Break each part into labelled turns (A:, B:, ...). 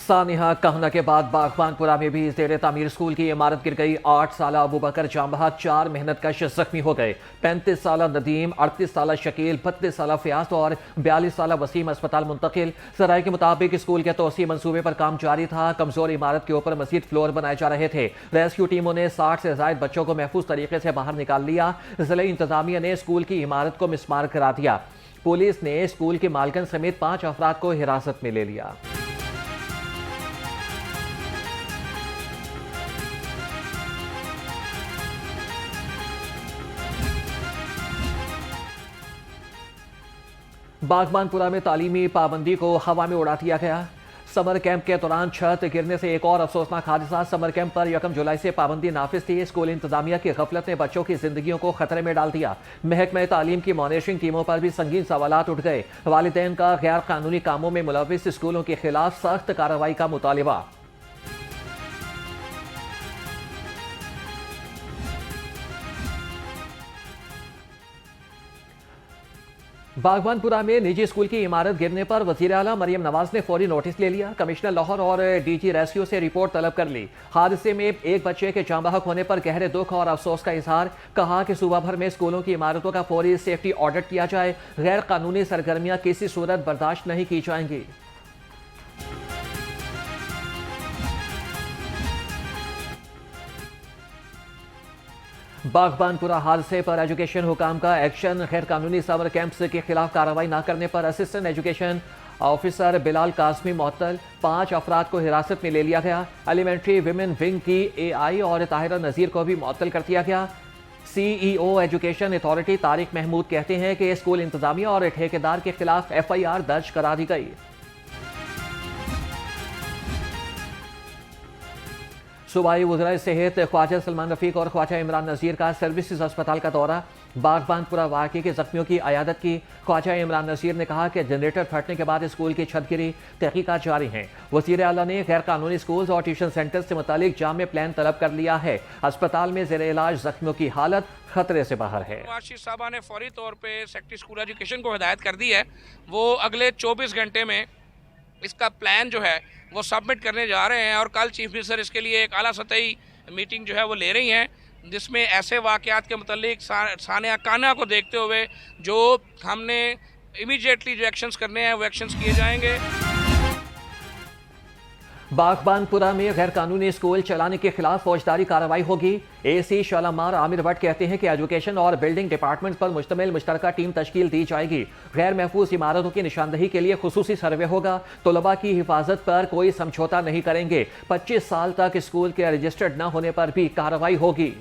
A: सानिहा कहना के बाद बागबानपुरा में भी जेर तामीर स्कूल की इमारत गिर गई। 8 साल अबू बकर जांबहा 4 मेहनतकश जख्मी हो गए। 35 साल नदीम, 38 साल शकील, 32 साल फयाज और 42 साल वसीम अस्पताल मुंतकिल। जराये के मुताबिक स्कूल के तोसी मंसूबे पर काम जारी था। कमजोर इमारत के ऊपर मजीद फ्लोर बनाए जा रहे थे। रेस्क्यू टीमों ने 60 से ज्यादा बच्चों को महफूज तरीके से बाहर निकाल लिया। जिला इंतजामिया ने स्कूल की इमारत को मिसमार करा दिया। पुलिस ने स्कूल के मालिकन समेत 5 अफराद को हिरासत में ले लिया। बागबानपुरा में तालीमी पाबंदी को हवा में उड़ा दिया गया। समर कैंप के दौरान छत गिरने से एक और अफसोसनाक हादसा। समर कैंप पर 1 जुलाई से पाबंदी नाफिज थी। स्कूल इंतजामिया की गफलत ने बच्चों की जिंदगियों को खतरे में डाल दिया। महकमा तालीम की मॉनिटरिंग टीमों पर भी संगीन सवालात उठ गए। वालिदैन का गैर कानूनी कामों में मुलविस स्कूलों के खिलाफ सख्त कार्रवाई का मुतालिबा। बागबानपुरा में निजी स्कूल की इमारत गिरने पर वजीर आला मरियम नवाज ने फौरी नोटिस ले लिया। कमिश्नर लाहौर और डीजी रेस्क्यू से रिपोर्ट तलब कर ली। हादसे में एक बच्चे के जाँ बहक होने पर गहरे दुख और अफसोस का इजहार। कहा कि सूबा भर में स्कूलों की इमारतों का फौरी सेफ्टी ऑडिट किया जाए। गैर कानूनी सरगर्मियां किसी सूरत बर्दाश्त नहीं की जाएंगी। बागबानपुरा हादसे पर एजुकेशन हुकाम का एक्शन। गैर कानूनी समर कैंप्स के खिलाफ कार्रवाई न करने पर assistant education officer Bilal Qasmi मुअत्तल। 5 अफराद को हिरासत में ले लिया गया। एलिमेंट्री विमेन विंग की AI और ताहिरा नजीर को भी मुअत्तल कर दिया गया। CEO education authority Tariq Mahmood कहते हैं कि स्कूल इंतजामिया और ठेकेदार के खिलाफ FIR दर्ज करा दी गई। सूबाई वज़राए सेहत ख्वाजा सलमान रफीक और ख्वाजा इमरान नज़ीर का सर्विसेज अस्पताल का दौरा। बागबानपुरा वाक़े के जख्मियों की अयादत की। ख्वाजा इमरान नज़ीर ने कहा कि जनरेटर फटने के बाद स्कूल की छत गिरी। तहकीकात जारी हैं। वज़ीर आला ने गैर कानूनी स्कूल्स और ट्यूशन सेंटर से मुतालिक जामे प्लान तलब कर लिया है। अस्पताल में ज़ेर इलाज जख्मियों की हालत खतरे से बाहर है।
B: आशीष साहबा ने फौरी तौर पर सेक्रेटरी स्कूल एजुकेशन को हिदायत कर दी है। वो अगले 24 घंटे में इसका प्लान जो है वो सबमिट करने जा रहे हैं और कल चीफ मिनिस्टर इसके लिए एक आला सतही मीटिंग जो है वो ले रही हैं, जिसमें ऐसे वाक़यात के मुतालिक सानिया काना को देखते हुए जो हमने इमीडिएटली जो एक्शंस करने हैं वो एक्शंस किए जाएंगे।
A: बागबानपुरा में गैर कानूनी स्कूल चलाने के खिलाफ फौजदारी कार्रवाई होगी। AC शालामार आमिर भट्ट कहते हैं कि एजुकेशन और बिल्डिंग डिपार्टमेंट पर मुश्तमिल मुश्तरका टीम तश्कील दी जाएगी। गैर महफूज इमारतों की निशानदही के लिए खुसूसी सर्वे होगा। तलबा की हिफाजत पर कोई समझौता नहीं करेंगे। 25 साल तक स्कूल के रजिस्टर्ड न होने पर भी कार्रवाई होगी।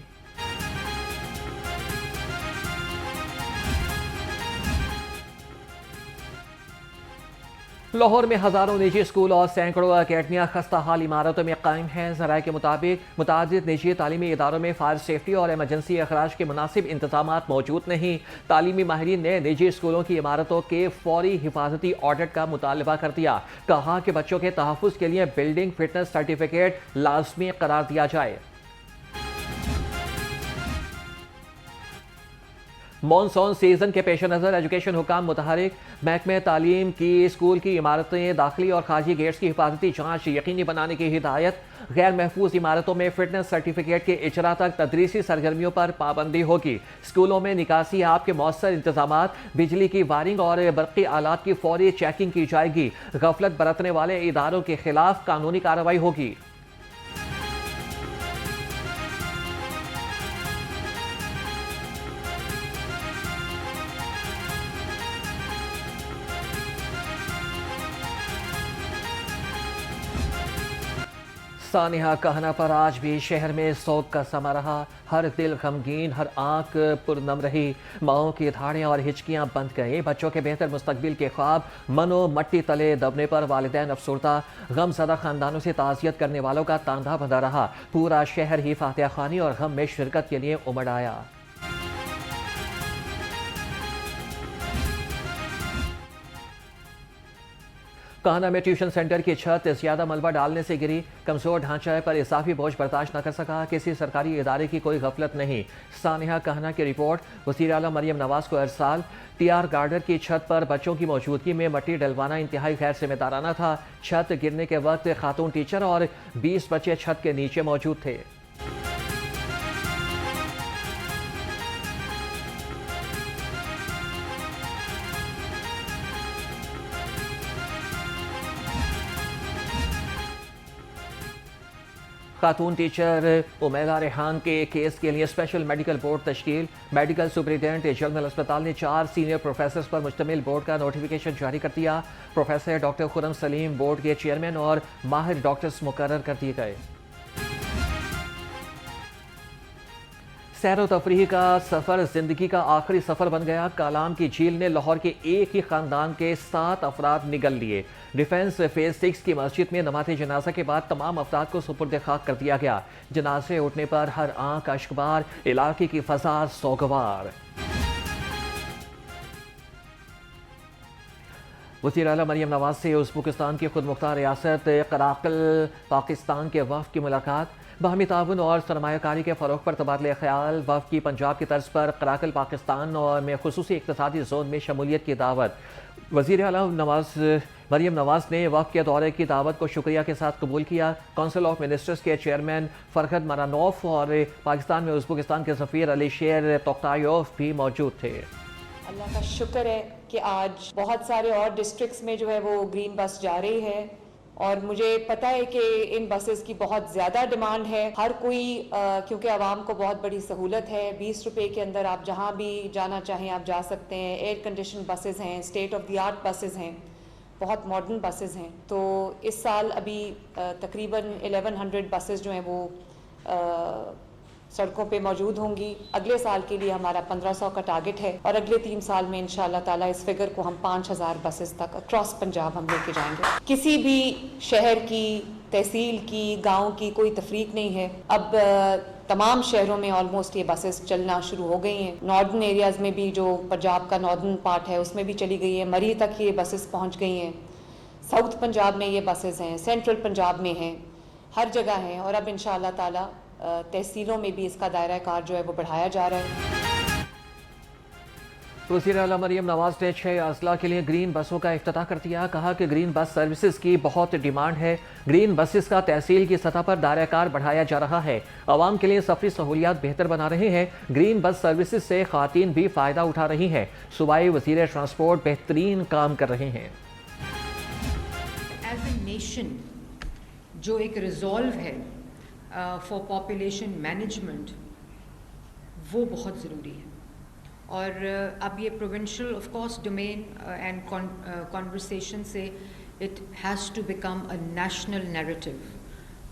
A: लाहौर में हजारों निजी स्कूल और सैकड़ों अकेडमियाँ खस्ता हाल इमारतों में कायम हैं। ज़राए के मुताबिक मुतादिद निजी तालीमी इदारों में फायर सेफ्टी और एमरजेंसी अखराज के मुनासिब इंतजाम मौजूद नहीं। तालीमी माहिरीन ने निजी स्कूलों की इमारतों के फौरी हिफाजती ऑडिट का मुतालबा कर दिया। कहा कि बच्चों के तहफ़्फ़ुज़ के लिए बिल्डिंग फिटनेस सर्टिफिकेट लाजमी करार दिया जाए। मॉनसून सीजन के पेश नज़र एजुकेशन हुकाम मुतहरिक। महकमे तालीम की स्कूल की इमारतें दाखिली और खारजी गेट्स की हिफाजती जांच यकीनी बनाने की हिदायत। गैर महफूज इमारतों में फिटनेस सर्टिफिकेट के इजरा तक तदरीसी सरगर्मियों पर पाबंदी होगी। स्कूलों में निकासी आब के मौसर इंतजाम, बिजली की वायरिंग और बरक़ी आलात की फौरी चेकिंग की जाएगी। गफलत बरतने वाले इदारों के खिलाफ कानूनी कार्रवाई होगी। सानिहा कहना पर आज भी शहर में सोग का समा रहा। हर दिल गमगीन, हर आंख पुरनम रही। माओं की धाड़ें और हिचकियां बंद गई। बच्चों के बेहतर मुस्तकबिल के ख्वाब मनो मट्टी तले दबने पर वालिदैन अफसुर्दा। गमज़दा खानदानों से ताज़ियत करने वालों का तांधा बंधा रहा। पूरा शहर ही फातिहा खानी और गम में शिरकत के लिए उमड़ आया। कान्हा में ट्यूशन सेंटर की छत ज्यादा मलबा डालने से गिरी, कमजोर ढांचा पर इजाफी बोझ बर्दाश्त न कर सका, किसी सरकारी इदारे की कोई गफलत नहीं। सानिया कान्हा की रिपोर्ट। वज़ीर आला मरियम नवाज को हर साल टीआर गार्डर की छत पर बच्चों की मौजूदगी में मट्टी डलवाना इंतहाई गैर जिम्मेदाराना था। छत गिरने के वक्त खातून टीचर और 20 बच्चे छत के नीचे मौजूद थे। खातून टीचर उमैला रेहान के केस के लिए स्पेशल मेडिकल बोर्ड तश्कील। मेडिकल सुपरिटेंडेंट जनरल अस्पताल ने 4 सीनियर प्रोफेसर्स पर मुश्तमिल बोर्ड का नोटिफिकेशन जारी कर दिया। Professor doctor Khurram Salim board के चेयरमैन और माहिर डॉक्टर्स मुकर्रर कर दिए गए। सैर व तफरीह का सफ़र जिंदगी का आखिरी सफ़र बन गया। कालाम की झील ने लाहौर के एक ही ख़ानदान के 7 अफराद निगल लिए। डिफेंस फेज 6 की मस्जिद में नमाज़े जनाजा के बाद तमाम अफराद को सुपुर्द खाक कर दिया गया। जनाजे उठने पर हर आंख अश्कबार, इलाके की फ़ज़ा सोगवार। वज़ीर आला मरियम नवाज से उज़्बेकिस्तान की खुद मुख्तार रियासत कराकल पाकिस्तान के वफ़द की मुलाकात। बाहमी ताउन और सरमायाकारी के फ़रोग़ पर तबादले ख्याल। वफ़द की पंजाब की तर्ज पर कराकल पाकिस्तान और में खुसूसी इक़्तिसादी ज़ोन में शमूलियत की दावत। वज़ीर आला मरियम नवाज ने वफ़द के दौरे की दावत को शुक्रिया के साथ कबूल किया। काउंसिल ऑफ मिनिस्टर्स के चेयरमैन फ़रहद मरानोफ और पाकिस्तान में उज़्बेकिस्तान के सफ़ीर अली शेर तोक्तायोफ भी मौजूद थे।
C: अल्लाह का शुक्र है कि आज बहुत सारे और डिस्ट्रिक्ट्स में जो है वो ग्रीन बस जा रही है और मुझे पता है कि इन बसेस की बहुत ज़्यादा डिमांड है। हर कोई क्योंकि आवाम को बहुत बड़ी सहूलत है। 20 रुपए के अंदर आप जहाँ भी जाना चाहें आप जा सकते हैं। एयर कंडीशन बसेस हैं, state of the art buses हैं, बहुत मॉडर्न बसेस हैं। तो इस साल अभी तकरीबन 1100 बसेस जो हैं वो सड़कों पे मौजूद होंगी। अगले साल के लिए हमारा 1500 का टारगेट है और अगले 3 साल में इंशाल्लाह ताला इस फिगर को हम 5000 बसेस तक अक्रॉस पंजाब हम लेके जाएंगे। किसी भी शहर की, तहसील की, गांव की कोई तफरीक नहीं है। अब तमाम शहरों में ऑलमोस्ट ये बसेस चलना शुरू हो गई हैं। नॉर्दर्न एरियाज़ में भी जो पंजाब का नॉर्दर्न पार्ट है उसमें भी चली गई है। मरी तक ये बसेस पहुँच गई हैं। साउथ पंजाब में ये बसेस हैं, सेंट्रल पंजाब में हैं, हर जगह हैं और अब इंशाल्लाह ताला तहसीलों में भी इसका दायरा कार जो है वो बढ़ाया जा रहा है।
A: वज़ीर आला मरियम नवाज ने 6 अजला के लिए ग्रीन बसों का इफ्तिताह कर दिया। कहा कि ग्रीन बस सर्विसेज की बहुत डिमांड है। ग्रीन बसेस का तहसील की सतह पर दायरा कार बढ़ाया जा रहा है। आवाम के लिए सफरी सहूलियात बेहतर बना रहे हैं। ग्रीन बस सर्विसेज से खातीन भी फ़ायदा उठा रही हैं। सूबाई वज़ीर ट्रांसपोर्ट बेहतरीन काम कर रहे हैं।
D: एज ए नेशन जो एक रिजॉल्व है फॉर पॉपुलेशन मैनेजमेंट वो बहुत ज़रूरी है और अब ये provincial of course domain and conversation से it has to become a national narrative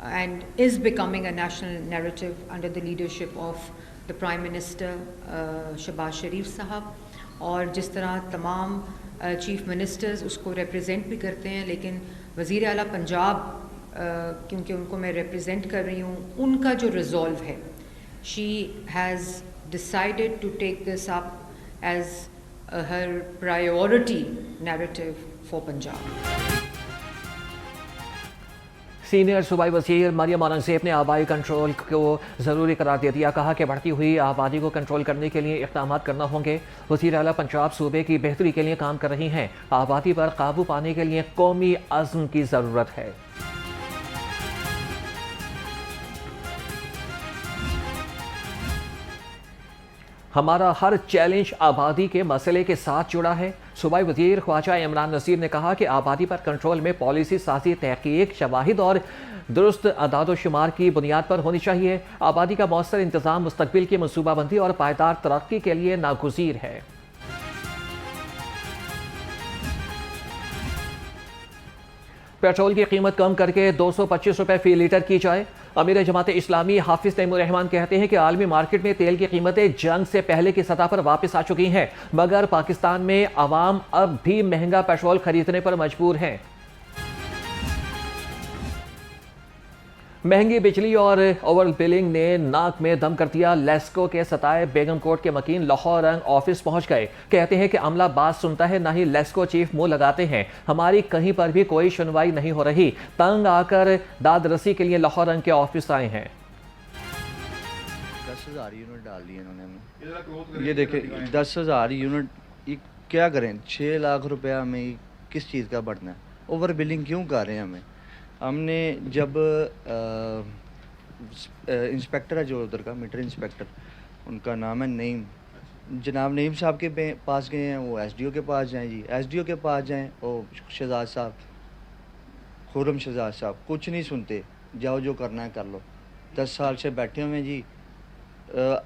D: and is becoming a national narrative under the leadership of the prime minister Shahbaz Sharif साहब। और जिस तरह तमाम चीफ मिनिस्टर्स उसको रिप्रेजेंट भी करते हैं, लेकिन वज़ीर आला पंजाब क्योंकि उनको मैं रिप्रेजेंट कर रही हूँ, उनका जो रिजॉल्व है, she has decided to take this up as her priority narrative for Punjab.
A: Senior सूबाई वज़ीर मरियम औरंगज़ेब ने आबादी कंट्रोल को ज़रूरी करार दे दिया। कहा कि बढ़ती हुई आबादी को कंट्रोल करने के लिए इक़दाम करना होंगे। वज़ीर आला पंजाब सूबे की बेहतरी के लिए काम कर रही हैं। आबादी पर काबू पाने के लिए कौमी अज़्म की ज़रूरत है। हमारा हर चैलेंज आबादी के मसले के साथ जुड़ा है। सूबाई वज़ीर ख्वाजा इमरान नज़ीर ने कहा कि आबादी पर कंट्रोल में पॉलिसी साजी, तहकीक, शवाहिद और दुरुस्त अदाद शुमार की बुनियाद पर होनी चाहिए। आबादी का मौसर इंतज़ाम मुस्तकबिल की मनसूबाबंदी और पायदार तरक्की के लिए नागुज़ीर है। पेट्रोल की कीमत कम करके 225 रुपये फ़ी लीटर की जाए। अमीर जमात इस्लामी हाफिज तैमूर रहमान कहते हैं कि आलमी मार्केट में तेल की कीमतें जंग से पहले की सतह पर वापस आ चुकी हैं, मगर पाकिस्तान में आवाम अब भी महंगा पेट्रोल खरीदने पर मजबूर हैं। महंगी बिजली और ओवर बिलिंग ने नाक में दम कर दिया। लेस्को के सताए बेगम कोट के मकीन लाहौर रंग ऑफिस पहुंच गए। कहते हैं कि अमला बात सुनता है, ना ही लेस्को चीफ मुंह लगाते हैं। हमारी कहीं पर भी कोई सुनवाई नहीं हो रही। तंग आकर दादरसी के लिए लाहौर रंग के ऑफिस आए हैं।
E: 10,000 यूनिट डाल दिए इन्होंने हमें। ये देखें 10,000 यूनिट, ये क्या करें? 6 लाख रुपया में किस चीज़ का बढ़ना है? ओवर बिलिंग क्यों कर रहे हैं हमें? हमने जब इंस्पेक्टर है जो उधर का मीटर इंस्पेक्टर, उनका नाम है नईम, जनाब नईम साहब के पास गए हैं, वो एसडीओ के पास जाएं जी, एसडीओ के पास जाएं, वो शहजाद साहब, खुर्रम शहजाद साहब कुछ नहीं सुनते, जाओ जो करना है कर लो। 10 साल से बैठे हुए हैं जी।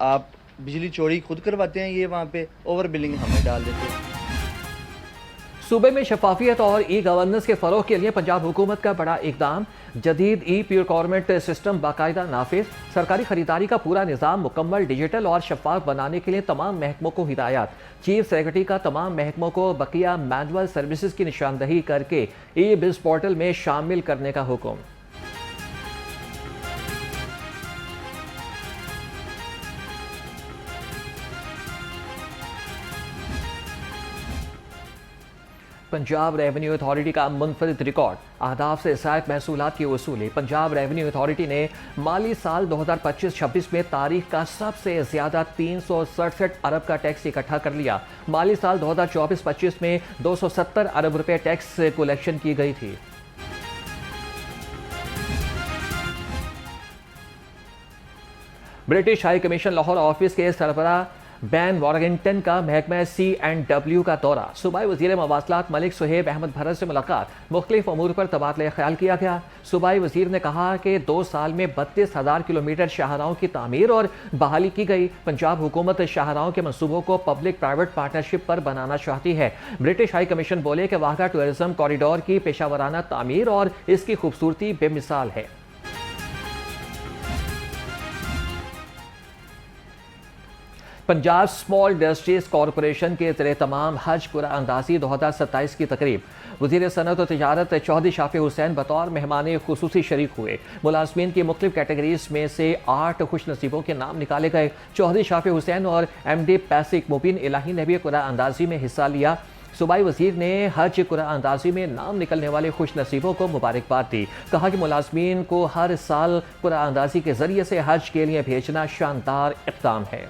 E: आप बिजली चोरी खुद करवाते हैं, ये वहाँ पे ओवर बिलिंग हमें डाल देते हैं।
A: सूबे में शफाफियत और ई गवर्नेंस के फरोग के लिए पंजाब हुकूमत का बड़ा इकदाम। जदीद ई प्रोक्योरमेंट सिस्टम बाकायदा नाफिज। सरकारी खरीदारी का पूरा निज़ाम मुकम्मल डिजिटल और शफाफ बनाने के लिए तमाम महकमों को हिदायत। चीफ सेक्रेटरी का तमाम महकमों को बकिया मैनुअल सर्विसेज की निशानदही करके ई बिज़ पोर्टल में शामिल करने का हुक्म। पंजाब रेवेन्यू अथॉरिटी का मुनफरिद रिकॉर्ड। अहदाफ से ज़ायद महसूलात की वसूली। पंजाब रेवेन्यू अथॉरिटी ने माली साल 2025-26 में तारीख का सबसे ज़्यादा 367 अरब का टैक्स इकट्ठा कर लिया। माली साल 2024-25 में 270 अरब रुपए टैक्स कलेक्शन की गई थी। British high commission Lahore office के सरबराह बैन वॉरगिंटन का महकमा C&W का दौरा। सूबाई वज़ीर मवासलात मलिक सुहेब अहमद भरत से मुलाकात। मुख्तलिफ अमूर पर तबादला ख्याल किया गया। सूबाई वज़ीर ने कहा कि 2 साल में 32,000 किलोमीटर शाहराहों की तामीर और बहाली की गई। पंजाब हुकूमत शाहराहों के मनसूबों को पब्लिक प्राइवेट पार्टनरशिप पर बनाना चाहती है। ब्रिटिश हाई कमीशन बोले कि वाघा टूरिज्म कॉरिडोर की पेशावराना तामीर और इसकी खूबसूरती बेमिसाल है। पंजाब स्मॉल इंडस्ट्रीज कॉरपोरेशन के ज़रिए तमाम हज कुरा अंदाजी 2027 की तकरीब। वज़ीर सनअत और तिजारत चौधरी शाफी हुसैन बतौर मेहमान खुसूसी शरीक हुए। मुलाजमीन की मुख्तलिफ कैटेगरीज में से 8 खुश नसीबों के नाम निकाले गए। चौधरी शाफी हुसैन और MD पैसिक मुबीन इलाही ने भी कुरा अंदाजी में हिस्सा लिया। सूबाई वज़ीर ने हज कुरा अंदाजी में नाम निकलने वाले खुश नसीबों को मुबारकबाद दी। कहा कि मुलाजमीन को हर साल कुरा अंदाजी के ज़रिए से हज के लिए भेजना शानदार इक़दाम है।